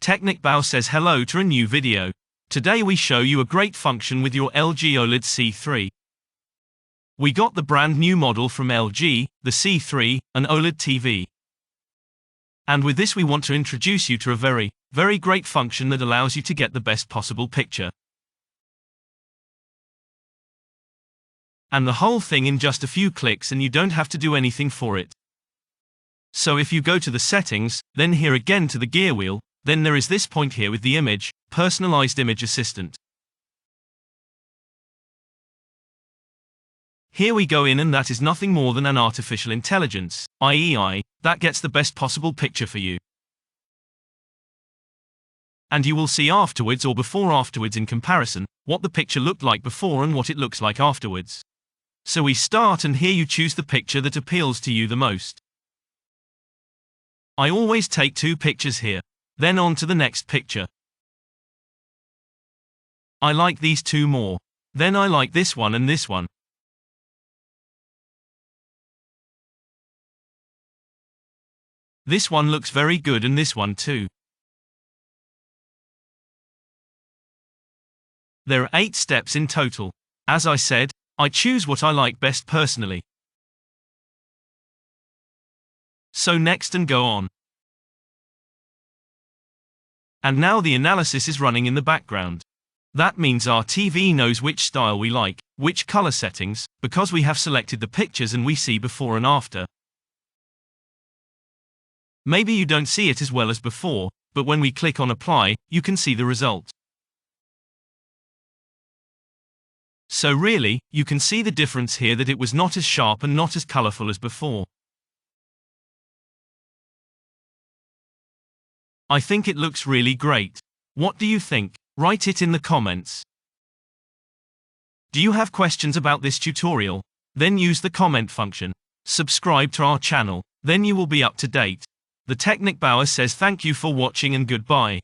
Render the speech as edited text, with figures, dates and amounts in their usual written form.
Technic Bao says hello to a new video. Today we show you a great function with your LG OLED C3. We got the brand new model from LG, the C3, an OLED TV. And with this we want to introduce you to a very great function that allows you to get the best possible picture. And the whole thing in just a few clicks, and you don't have to do anything for it. So if you go to the settings, then here again to the gear wheel, then there is this point here with the image, personalized image assistant. Here we go in, and that is nothing more than an artificial intelligence, AI, that gets the best possible picture for you. And you will see afterwards or before afterwards in comparison, what the picture looked like before and what it looks like afterwards. So we start, and here you choose the picture that appeals to you the most. I always take 2 pictures here. Then on to the next picture. I like these 2 more. Then I like this one and this one. This one looks very good, and this one too. There are 8 steps in total. As I said, I choose what I like best personally. So next and go on. And now the analysis is running in the background. That means our TV knows which style we like, which color settings, because we have selected the pictures and we see before and after. Maybe you don't see it as well as before, but when we click on apply, you can see the result. So really, you can see the difference here, that it was not as sharp and not as colorful as before. I think it looks really great. What do you think? Write it in the comments. Do you have questions about this tutorial? Then use the comment function. Subscribe to our channel, then you will be up to date. The Technic Bauer says thank you for watching and goodbye.